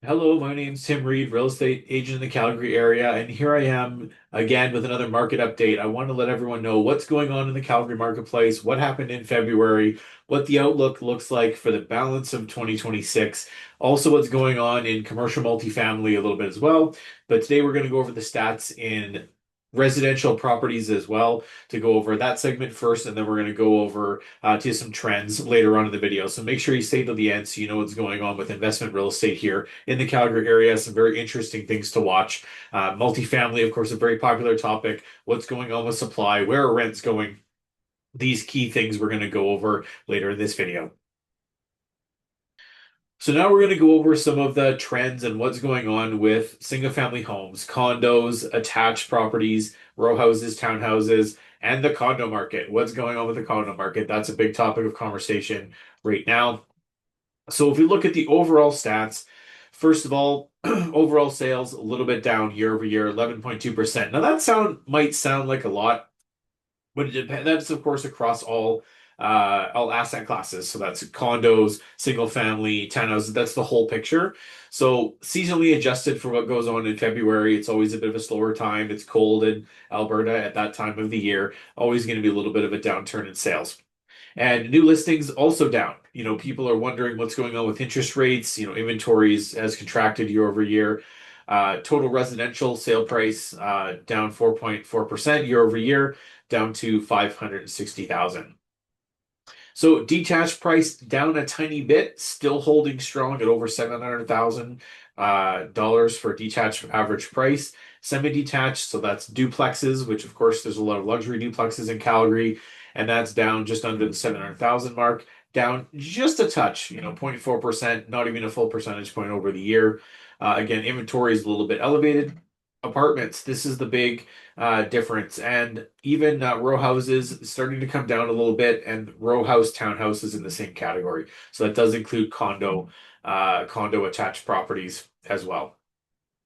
Hello, my name's Tim Reed, real estate agent in the Calgary area, and here I am again with another market update. I want to let everyone know what's going on in the Calgary marketplace, what happened in February, what the outlook looks like for the balance of 2026, also what's going on in commercial multifamily a little bit as well. But today we're going to go over the stats in residential properties as well to go over that segment first, and then we're going to go over to some trends later on in the video. So make sure you stay till the end so you know what's going on with investment real estate here in the Calgary area. Some very interesting things to watch. Multifamily, of course, a very popular topic. What's going on with supply? Where are rents going? These key things we're going to go over later in this video. So now we're going to go over some of the trends and what's going on with single family homes, condos, attached properties, row houses, townhouses, and the condo market. What's going on with the condo market? That's a big topic of conversation right now. So if we look at the overall stats, first of all, overall sales a little bit down year over year, 11.2%. Now that might sound like a lot, but it depends. That's of course across all asset classes. So that's condos, single family, townhouses. That's the whole picture. So seasonally adjusted for what goes on in February, it's always a bit of a slower time. It's cold in Alberta at that time of the year. Always going to be a little bit of a downturn in sales. And new listings also down. People are wondering what's going on with interest rates. Inventories has contracted year over year. Total residential sale price down 4.4% year over year, down to 560,000. So detached price down a tiny bit, still holding strong at over $700,000 dollars for detached average price. Semi-detached, so that's duplexes, which of course there's a lot of luxury duplexes in Calgary, and that's down just under the 700,000 mark, down just a touch, 0.4%, not even a full percentage point over the year. Again, inventory is a little bit elevated. Apartments, this is the big difference. And even row houses starting to come down a little bit, and row house townhouses in the same category. So that does include condo attached properties as well.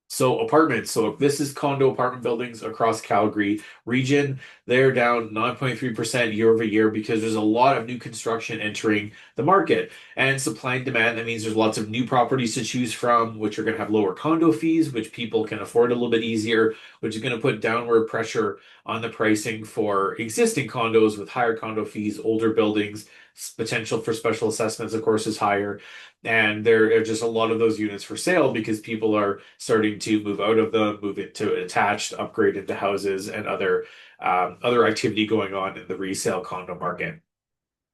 So apartments. So if this is condo apartment buildings across Calgary region, they're down 9.3% year over year because there's a lot of new construction entering the market. And supply and demand, that means there's lots of new properties to choose from, which are going to have lower condo fees, which people can afford a little bit easier, which is going to put downward pressure on the pricing for existing condos with higher condo fees, older buildings. Potential for special assessments, of course, is higher. And there are just a lot of those units for sale because people are starting to move out of them, move into attached, upgrade into houses, and other activity going on in the resale condo market.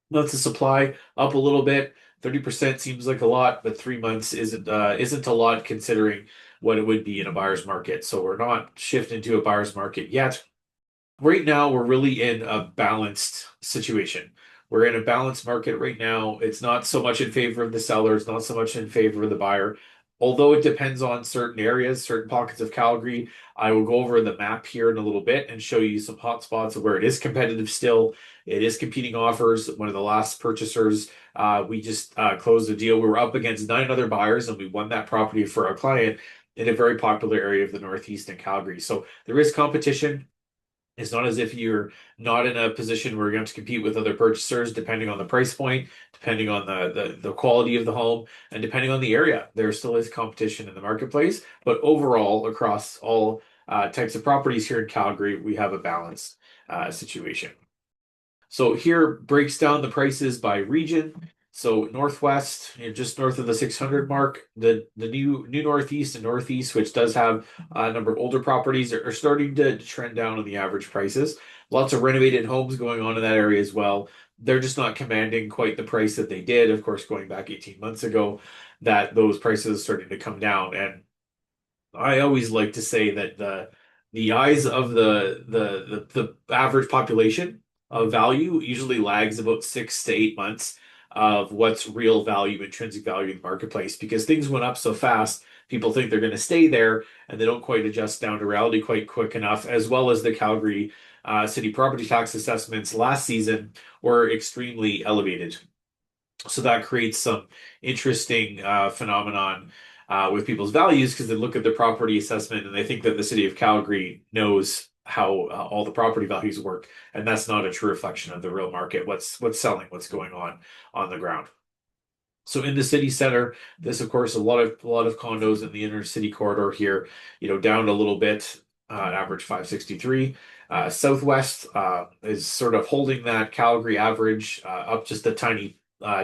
Months of supply up a little bit. 30% seems like a lot, but 3 months isn't a lot considering what it would be in a buyer's market. So we're not shifting to a buyer's market yet. Right now, we're really in a balanced situation. We're in a balanced market right now. It's not so much in favor of the seller, it's not so much in favor of the buyer. Although it depends on certain areas, certain pockets of Calgary. I will go over the map here in a little bit and show you some hot spots of where it is competitive still. It is competing offers. One of the last purchasers, we just closed a deal. We were up against nine other buyers and we won that property for our client in a very popular area of the Northeast in Calgary. So there is competition. It's not as if you're not in a position where you're going to compete with other purchasers, depending on the price point, depending on the quality of the home, and depending on the area. There still is competition in the marketplace, but overall, across all types of properties here in Calgary, we have a balanced situation. So here breaks down the prices by region. So Northwest, just north of the 600 mark, the new Northeast and Northeast, which does have a number of older properties, are starting to trend down on the average prices. Lots of renovated homes going on in that area as well. They're just not commanding quite the price that they did, of course, going back 18 months ago, that those prices are starting to come down. And I always like to say that the eyes of the average population of value usually lags about 6 to 8 months of what's real value, intrinsic value in the marketplace, because things went up so fast, people think they're going to stay there, and they don't quite adjust down to reality quite quick enough, as well as the Calgary city property tax assessments last season were extremely elevated. So that creates some interesting phenomenon with people's values because they look at the property assessment and they think that the city of Calgary knows how all the property values work, and that's not a true reflection of the real market. What's selling, what's going on the ground. So in the city center, this of course a lot of condos in the inner city corridor here, down a little bit, average 563. Southwest is sort of holding that Calgary average up just a tiny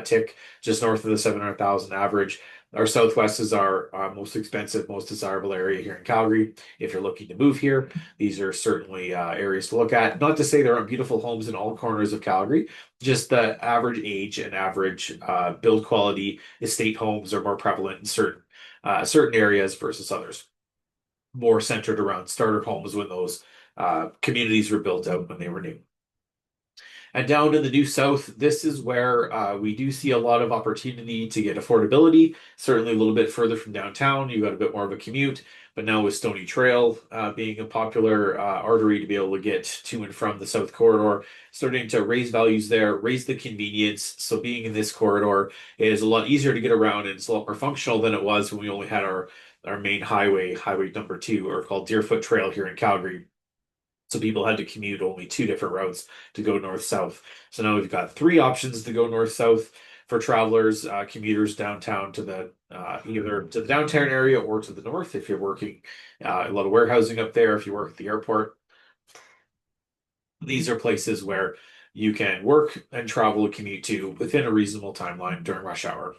tick, just north of the 700,000 average. Our Southwest is our most expensive, most desirable area here in Calgary. If you're looking to move here, these are certainly areas to look at. Not to say there aren't beautiful homes in all corners of Calgary, just the average age and average build quality estate homes are more prevalent in certain areas versus others. More centered around starter homes when those communities were built out when they were new. And down in the New South, this is where we do see a lot of opportunity to get affordability. Certainly a little bit further from downtown, you got a bit more of a commute. But now with Stony Trail being a popular artery to be able to get to and from the South Corridor, starting to raise values there, raise the convenience. So being in this corridor is a lot easier to get around and it's a lot more functional than it was when we only had our main highway, highway number two, or called Deerfoot Trail here in Calgary. So people had to commute only two different routes to go north-south. So now we've got three options to go north-south for travelers, commuters downtown to the either to the downtown area or to the north if you're working a lot of warehousing up there, if you work at the airport. These are places where you can work and travel and commute to within a reasonable timeline during rush hour.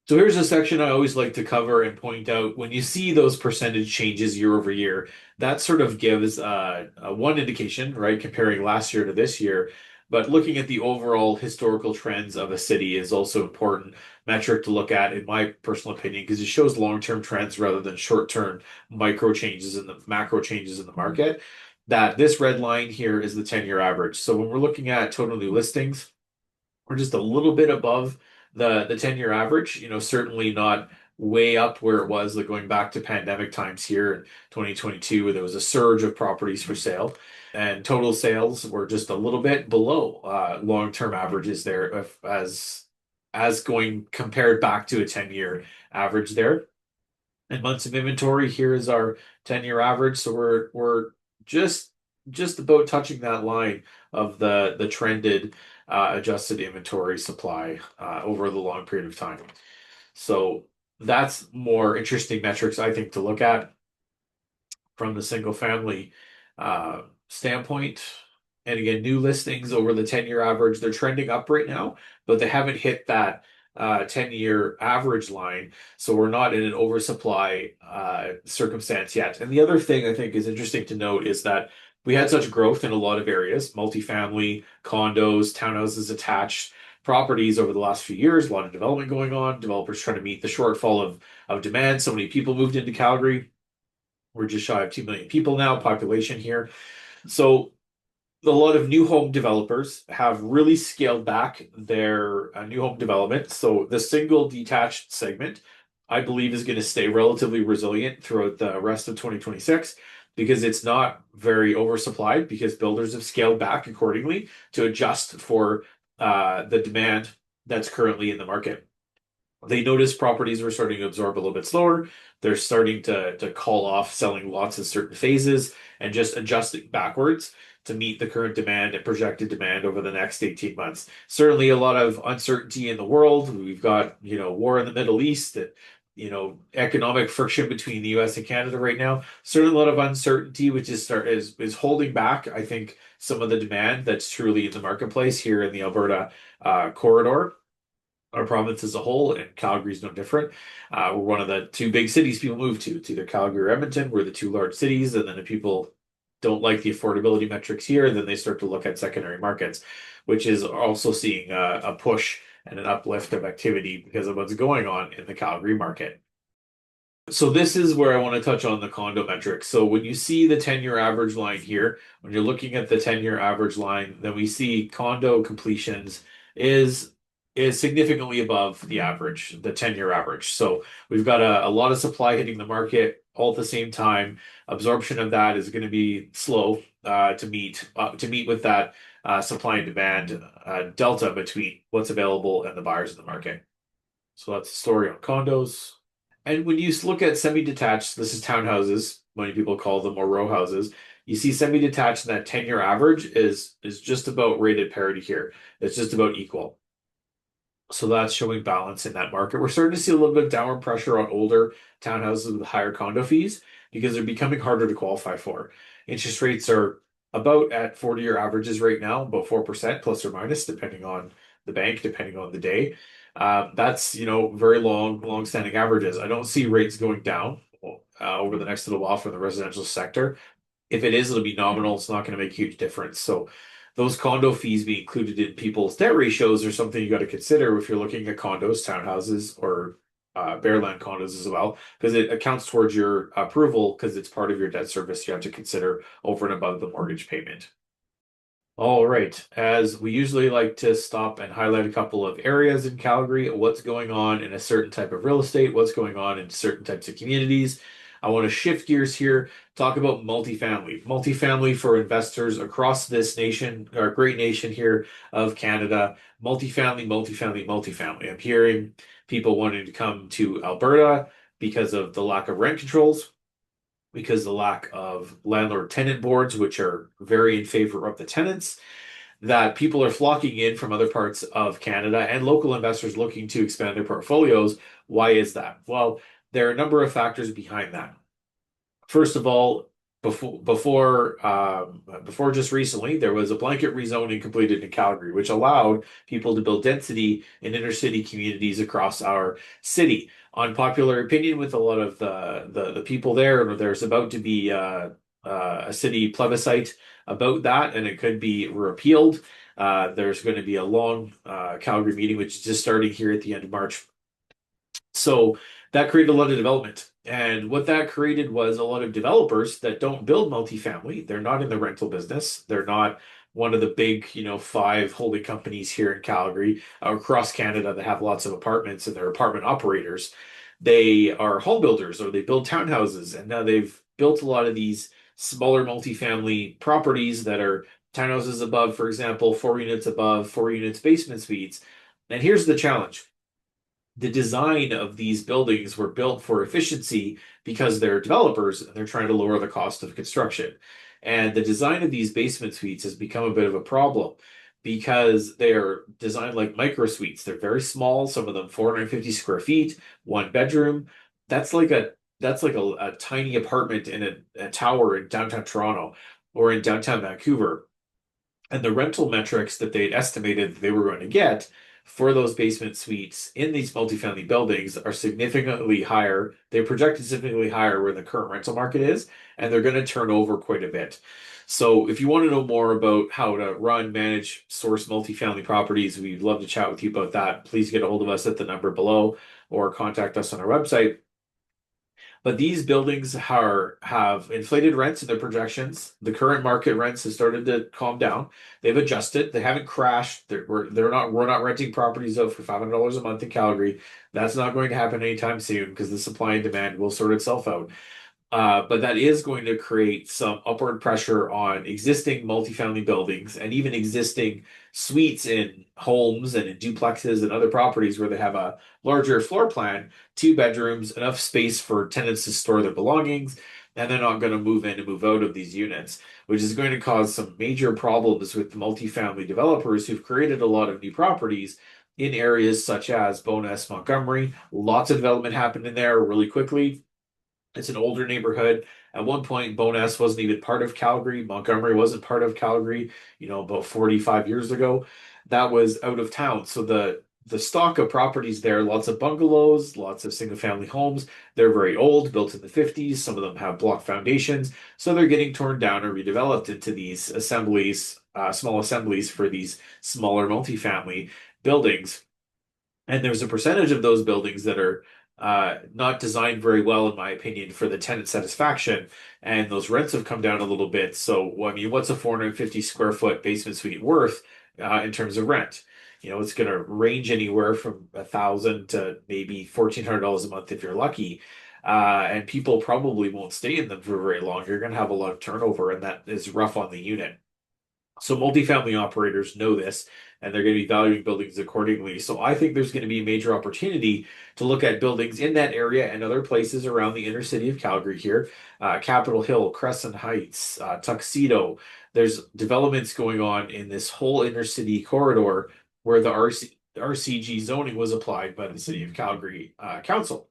So here's a section I always like to cover and point out. When you see those percentage changes year over year, that sort of gives one indication, right? Comparing last year to this year. But looking at the overall historical trends of a city is also important metric to look at, in my personal opinion, because it shows long-term trends rather than short-term micro changes in the macro changes in the market. That this red line here is the 10-year average. So when we're looking at total new listings, we're just a little bit above the 10-year average, certainly not way up where it was like going back to pandemic times here in 2022 where there was a surge of properties for sale and total sales were just a little bit below long-term averages there as going compared back to a 10-year average there. And months of inventory, here is our 10-year average. So we're just just about touching that line of the trended adjusted inventory supply over the long period of time. So that's more interesting metrics, I think, to look at from the single family standpoint. And again, new listings over the 10-year average, they're trending up right now, but they haven't hit that 10-year average line. So we're not in an oversupply circumstance yet. And the other thing I think is interesting to note is that we had such growth in a lot of areas, multifamily, condos, townhouses attached properties over the last few years, a lot of development going on, developers trying to meet the shortfall of demand. So many people moved into Calgary. We're just shy of 2 million people now, population here. So a lot of new home developers have really scaled back their new home development. So the single detached segment, I believe, is going to stay relatively resilient throughout the rest of 2026 because it's not very oversupplied because builders have scaled back accordingly to adjust for the demand that's currently in the market. They noticed properties were starting to absorb a little bit slower. They're starting to call off selling lots in certain phases and just adjusting backwards to meet the current demand and projected demand over the next 18 months. Certainly a lot of uncertainty in the world. We've got, war in the Middle East and, economic friction between the US and Canada right now. Certainly a lot of uncertainty, which is holding back, I think, some of the demand that's truly in the marketplace here in the Alberta corridor. Our province as a whole, and Calgary's no different. We're one of the two big cities people move to. It's either Calgary or Edmonton. We're the two large cities, and then if people don't like the affordability metrics here, then they start to look at secondary markets, which is also seeing a push and an uplift of activity because of what's going on in the Calgary market. So this is where I want to touch on the condo metrics. So when you see the 10-year average line here, when you're looking at the 10-year average line, then we see condo completions is is significantly above the average, the 10-year average. So we've got a lot of supply hitting the market all at the same time. Absorption of that is going to be slow to meet with that supply and demand delta between what's available and the buyers in the market. So that's the story on condos. And when you look at semi-detached, this is townhouses, many people call them, or row houses. You see semi-detached and that 10-year average is just about rated parity here. It's just about equal. So that's showing balance in that market. We're starting to see a little bit of downward pressure on older townhouses with higher condo fees because they're becoming harder to qualify for. Interest rates are about at 40-year averages right now, about 4% plus or minus, depending on the bank, depending on the day. That's, very long-standing averages. I don't see rates going down over the next little while for the residential sector. If it is, it'll be nominal. It's not going to make a huge difference. So those condo fees being included in people's debt ratios are something you got to consider if you're looking at condos, townhouses, or bare land condos as well, because it accounts towards your approval because it's part of your debt service you have to consider over and above the mortgage payment. All right. As we usually like to stop and highlight a couple of areas in Calgary, what's going on in a certain type of real estate, what's going on in certain types of communities. I want to shift gears here, talk about multifamily. Multifamily for investors across this nation, our great nation here of Canada. Multifamily, multifamily, multifamily. I'm hearing people wanting to come to Alberta because of the lack of rent controls, because the lack of landlord tenant boards, which are very in favor of the tenants, that people are flocking in from other parts of Canada and local investors looking to expand their portfolios. Why is that? Well, there are a number of factors behind that. First of all, before just recently, there was a blanket rezoning completed in Calgary, which allowed people to build density in inner city communities across our city. Unpopular opinion with a lot of the people there, there's about to be a city plebiscite about that, and it could be repealed. There's going to be a long Calgary meeting, which is just starting here at the end of March, so that created a lot of development. And what that created was a lot of developers that don't build multifamily. They're not in the rental business. They're not one of the big, five holding companies here in Calgary or across Canada that have lots of apartments and they're apartment operators. They are home builders or they build townhouses. And now they've built a lot of these smaller multifamily properties that are townhouses above, for example, 4 units above, 4 units basement suites. And here's the challenge: the design of these buildings were built for efficiency because they're developers and they're trying to lower the cost of construction. And the design of these basement suites has become a bit of a problem because they are designed like micro suites. They're very small, some of them 450 square feet, one bedroom. That's like a tiny apartment in a tower in downtown Toronto or in downtown Vancouver. And the rental metrics that they had estimated they were going to get for those basement suites in these multifamily buildings are significantly higher. They're projected significantly higher where the current rental market is, and they're going to turn over quite a bit. So if you want to know more about how to run, manage, source multifamily properties, we'd love to chat with you about that. Please get a hold of us at the number below or contact us on our website. But these buildings have inflated rents in their projections. The current market rents have started to calm down. They've adjusted. They haven't crashed. We're not renting properties out for $500 a month in Calgary. That's not going to happen anytime soon because the supply and demand will sort itself out. But that is going to create some upward pressure on existing multifamily buildings and even existing suites in homes and in duplexes and other properties where they have a larger floor plan, 2 bedrooms, enough space for tenants to store their belongings, and they're not going to move in and move out of these units, which is going to cause some major problems with the multifamily developers who've created a lot of new properties in areas such as Bowness, Montgomery. Lots of development happened in there really quickly. It's an older neighborhood. At one point, Bowness wasn't even part of Calgary. Montgomery wasn't part of Calgary, about 45 years ago. That was out of town. So the stock of properties there, lots of bungalows, lots of single family homes. They're very old, built in the 50s. Some of them have block foundations. So they're getting torn down or redeveloped into these assemblies, small assemblies for these smaller multifamily buildings. And there's a percentage of those buildings that are not designed very well, in my opinion, for the tenant satisfaction. And those rents have come down a little bit. So, I mean, what's a 450 square foot basement suite worth in terms of rent? It's going to range anywhere from 1,000 to maybe $1,400 a month if you're lucky. And people probably won't stay in them for very long. You're going to have a lot of turnover, and that is rough on the unit. So multifamily operators know this, and they're going to be valuing buildings accordingly. So I think there's going to be a major opportunity to look at buildings in that area and other places around the inner city of Calgary here, Capitol Hill, Crescent Heights, Tuxedo. There's developments going on in this whole inner city corridor where the RCG zoning was applied by the City of Calgary Council.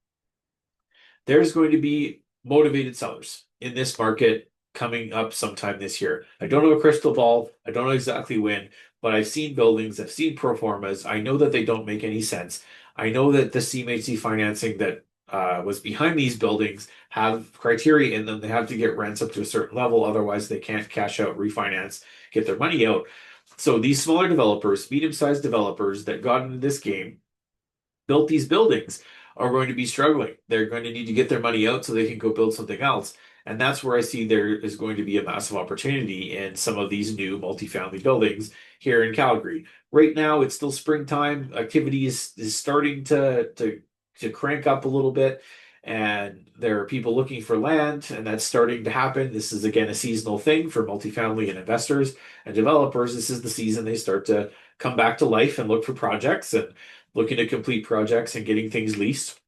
There's going to be motivated sellers in this market coming up sometime this year. I don't have a crystal ball. I don't know exactly when, but I've seen buildings, I've seen pro formas. I know that they don't make any sense. I know that the CMHC financing that was behind these buildings have criteria in them. They have to get rents up to a certain level, otherwise they can't cash out, refinance, get their money out. So these smaller developers, medium-sized developers that got into this game, built these buildings, are going to be struggling. They're going to need to get their money out so they can go build something else. And that's where I see there is going to be a massive opportunity in some of these new multifamily buildings here in Calgary. Right now, it's still springtime. Activity is starting to crank up a little bit. And there are people looking for land, and that's starting to happen. This is again a seasonal thing for multifamily and investors and developers. This is the season they start to come back to life and look for projects and looking to complete projects and getting things leased.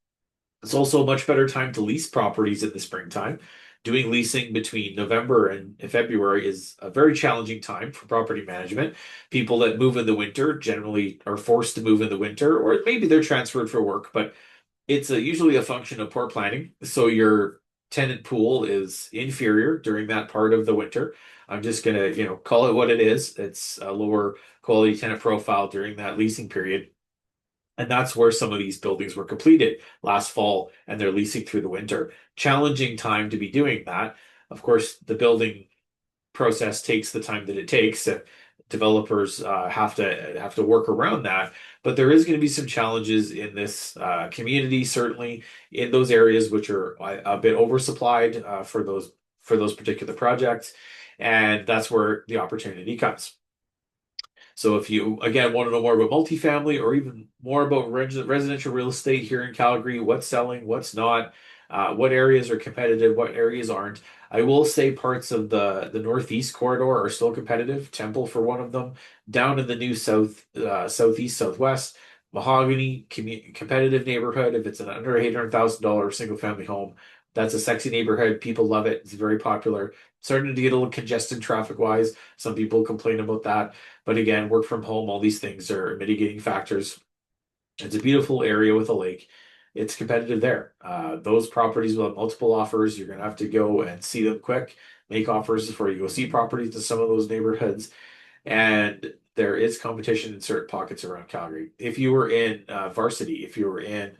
It's also a much better time to lease properties in the springtime. Doing leasing between November and February is a very challenging time for property management. People that move in the winter generally are forced to move in the winter, or maybe they're transferred for work, but it's usually a function of poor planning. So your tenant pool is inferior during that part of the winter. I'm just gonna, call it what it is. It's a lower quality tenant profile during that leasing period. And that's where some of these buildings were completed last fall, and they're leasing through the winter. Challenging time to be doing that. Of course, the building process takes the time that it takes. And developers have to work around that. But there is going to be some challenges in this community, certainly in those areas which are a bit oversupplied for those particular projects, and that's where the opportunity comes. So if you again want to know more about multifamily or even more about residential real estate here in Calgary, what's selling, what's not, what areas are competitive, what areas aren't. I will say parts of the northeast corridor are still competitive. Temple for one of them. Down in the new southeast, southwest, Mahogany, competitive neighborhood. If it's an under $800,000 single family home, that's a sexy neighborhood. People love it. It's very popular. Starting to get a little congested traffic wise. Some people complain about that. But again, work from home, all these things are mitigating factors. It's a beautiful area with a lake. It's competitive there. Those properties will have multiple offers. You're going to have to go and see them quick, make offers before you go see properties to some of those neighborhoods. And there is competition in certain pockets around Calgary. If you were in Varsity, if you were in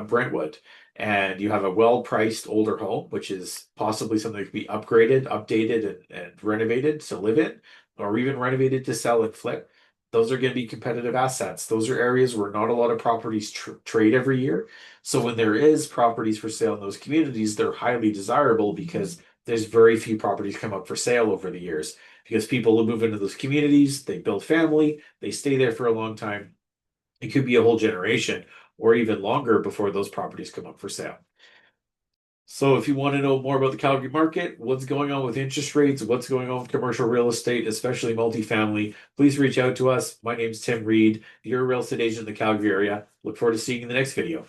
Brentwood, and you have a well-priced older home, which is possibly something that could be upgraded, updated, and renovated to live in, or even renovated to sell and flip, those are going to be competitive assets. Those are areas where not a lot of properties trade every year. So when there is properties for sale in those communities, they're highly desirable because there's very few properties come up for sale over the years because people will move into those communities, they build family, they stay there for a long time. It could be a whole generation or even longer before those properties come up for sale. So if you want to know more about the Calgary market, what's going on with interest rates, what's going on with commercial real estate, especially multifamily, please reach out to us. My name's Tim Reed. You're a real estate agent in the Calgary area. Look forward to seeing you in the next video.